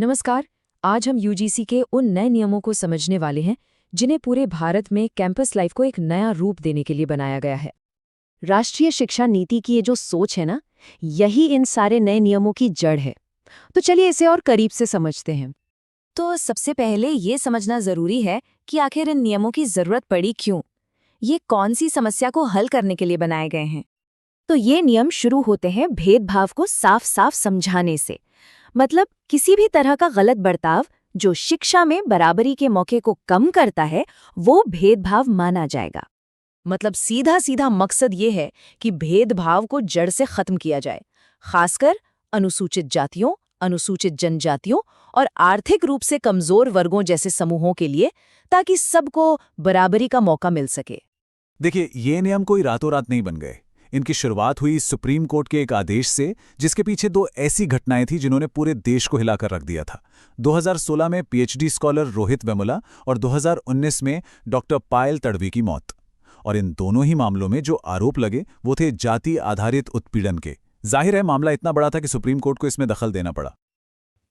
नमस्कार। आज हम यूजीसी के उन नए नियमों को समझने वाले हैं जिन्हें पूरे भारत में कैंपस लाइफ को एक नया रूप देने के लिए बनाया गया है। राष्ट्रीय शिक्षा नीति की ये जो सोच है ना, यही इन सारे नए नियमों की जड़ है। तो चलिए इसे और करीब से समझते हैं। तो सबसे पहले ये समझना जरूरी है कि आखिर इन नियमों की जरूरत पड़ी क्यों। ये कौन सी समस्या को हल करने के लिए बनाए गए हैं। तो ये नियम शुरू होते हैं भेदभाव को साफ साफ समझाने से। मतलब किसी भी तरह का गलत बर्ताव जो शिक्षा में बराबरी के मौके को कम करता है, वो भेदभाव माना जाएगा। मतलब सीधा सीधा मकसद ये है कि भेदभाव को जड़ से खत्म किया जाए, खासकर अनुसूचित जातियों, अनुसूचित जनजातियों और आर्थिक रूप से कमजोर वर्गों जैसे समूहों के लिए, ताकि सबको बराबरी का मौका मिल सके। देखिए, ये नियम कोई रातों रात नहीं बन गए। इनकी शुरुआत हुई सुप्रीम कोर्ट के एक आदेश से, जिसके पीछे दो ऐसी घटनाएं थीं जिन्होंने पूरे देश को हिलाकर रख दिया था। 2016 में पीएचडी स्कॉलर रोहित वेमुला और 2019 में डॉक्टर पायल तडवी की मौत। और इन दोनों ही मामलों में जो आरोप लगे वो थे जाति आधारित उत्पीड़न के। जाहिर है मामला इतना बड़ा था कि सुप्रीम कोर्ट को इसमें दखल देना पड़ा।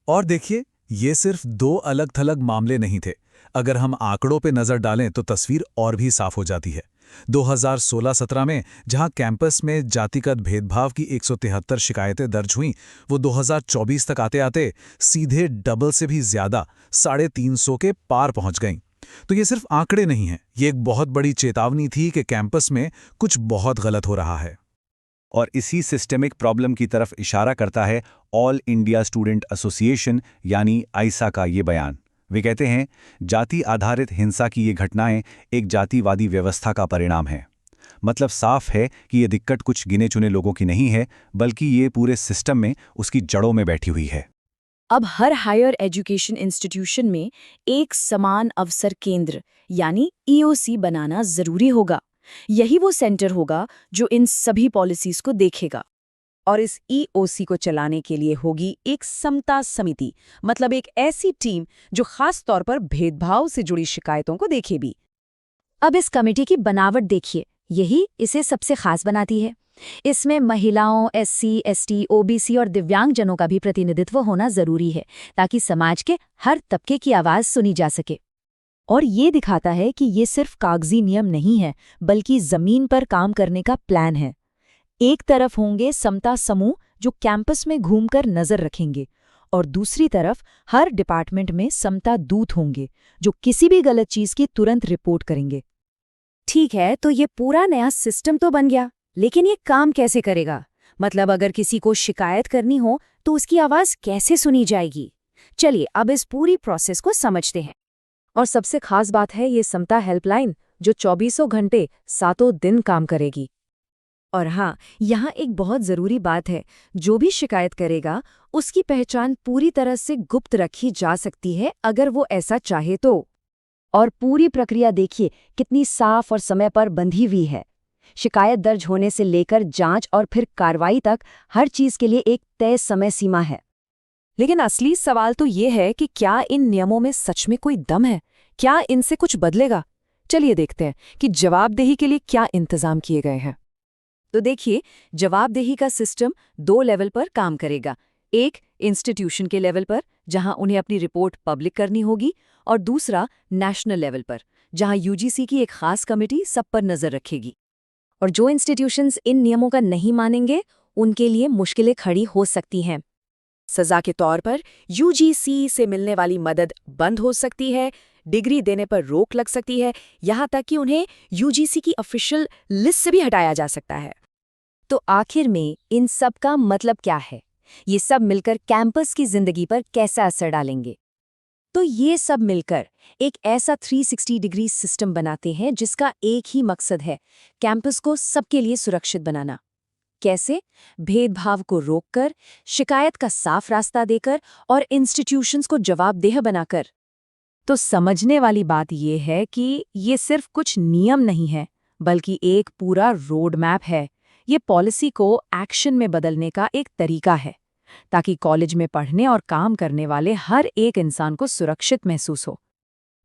और देखिए, ये सिर्फ दो अलग थलग मामले नहीं थे। अगर हम आंकड़ों पे नजर डालें तो तस्वीर और भी साफ हो जाती है। 2016-17 में जहां कैंपस में जातिगत भेदभाव की 173 शिकायतें दर्ज हुईं, वो 2024 तक आते आते सीधे डबल से भी ज्यादा 350 के पार पहुंच गईं। तो ये सिर्फ आंकड़े नहीं हैं, ये एक बहुत बड़ी चेतावनी थी कि कैंपस में कुछ बहुत गलत हो रहा है। और इसी सिस्टेमिक प्रॉब्लम की तरफ इशारा करता है ऑल इंडिया स्टूडेंट एसोसिएशन यानी आइसा का ये बयान। वे कहते हैं, जाति आधारित हिंसा की ये घटनाएं एक जातिवादी व्यवस्था का परिणाम है। मतलब साफ है कि ये दिक्कत कुछ गिने चुने लोगों की नहीं है, बल्कि ये पूरे सिस्टम में उसकी जड़ों में बैठी हुई है। अब हर हायर एजुकेशन इंस्टीट्यूशन में एक समान अवसर केंद्र यानी ईओसी बनाना जरूरी होगा। यही वो सेंटर होगा जो इन सभी पॉलिसीज को देखेगा। और इस ईओसी को चलाने के लिए होगी एक समता समिति, मतलब एक ऐसी टीम जो खास तौर पर भेदभाव से जुड़ी शिकायतों को देखे भी। अब इस कमेटी की बनावट देखिए, यही इसे सबसे खास बनाती है। इसमें महिलाओं, एससी, एसटी, ओबीसी और दिव्यांगजनों का भी प्रतिनिधित्व होना जरूरी है, ताकि समाज के हर तबके की आवाज सुनी जा सके। और ये दिखाता है कि ये सिर्फ कागजी नियम नहीं है, बल्कि जमीन पर काम करने का प्लान है। एक तरफ होंगे समता समूह जो कैंपस में घूमकर नजर रखेंगे, और दूसरी तरफ हर डिपार्टमेंट में समता दूत होंगे जो किसी भी गलत चीज की तुरंत रिपोर्ट करेंगे। ठीक है, तो ये पूरा नया सिस्टम तो बन गया, लेकिन ये काम कैसे करेगा? मतलब अगर किसी को शिकायत करनी हो तो उसकी आवाज कैसे सुनी जाएगी? चलिए अब इस पूरी प्रोसेस को समझते हैं। और सबसे खास बात है ये समता हेल्पलाइन, जो 24 घंटे 7 दिन काम करेगी। और हाँ, यहाँ एक बहुत ज़रूरी बात है, जो भी शिकायत करेगा उसकी पहचान पूरी तरह से गुप्त रखी जा सकती है, अगर वो ऐसा चाहे तो। और पूरी प्रक्रिया देखिए कितनी साफ और समय पर बंधी हुई है। शिकायत दर्ज होने से लेकर जांच और फिर कार्रवाई तक हर चीज के लिए एक तय समय सीमा है। लेकिन असली सवाल तो ये है कि क्या इन नियमों में सच में कोई दम है? क्या इनसे कुछ बदलेगा? चलिए देखते हैं कि जवाबदेही के लिए क्या इंतजाम किए गए हैं। तो देखिए, जवाबदेही का सिस्टम 2 लेवल पर काम करेगा। एक इंस्टीट्यूशन के लेवल पर, जहां उन्हें अपनी रिपोर्ट पब्लिक करनी होगी, और दूसरा नेशनल लेवल पर, जहां यूजीसी की एक खास कमेटी सब पर नजर रखेगी। और जो इंस्टीट्यूशंस इन नियमों का नहीं मानेंगे, उनके लिए मुश्किलें खड़ी हो सकती हैं। सजा के तौर पर यूजीसी से मिलने वाली मदद बंद हो सकती है, डिग्री देने पर रोक लग सकती है, यहाँ तक कि उन्हें यूजीसी की ऑफिशियल लिस्ट से भी हटाया जा सकता है। तो आखिर में इन सब का मतलब क्या है? ये सब मिलकर कैंपस की जिंदगी पर कैसा असर डालेंगे? तो ये सब मिलकर एक ऐसा 360 डिग्री सिस्टम बनाते हैं जिसका एक ही मकसद है, कैंपस को सबके लिए सुरक्षित बनाना। कैसे? भेदभाव को रोककर, शिकायत का साफ रास्ता देकर और इंस्टीट्यूशंस को जवाबदेह बनाकर। तो समझने वाली बात यह है कि ये सिर्फ कुछ नियम नहीं है, बल्कि एक पूरा रोड मैप है। ये पॉलिसी को एक्शन में बदलने का एक तरीका है, ताकि कॉलेज में पढ़ने और काम करने वाले हर एक इंसान को सुरक्षित महसूस हो।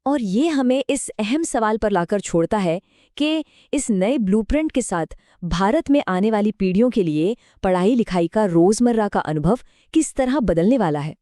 और ये हमें इस अहम सवाल पर लाकर छोड़ता है कि इस नए ब्लूप्रिंट के साथ भारत में आने वाली पीढ़ियों के लिए पढ़ाई लिखाई का रोजमर्रा का अनुभव किस तरह बदलने वाला है।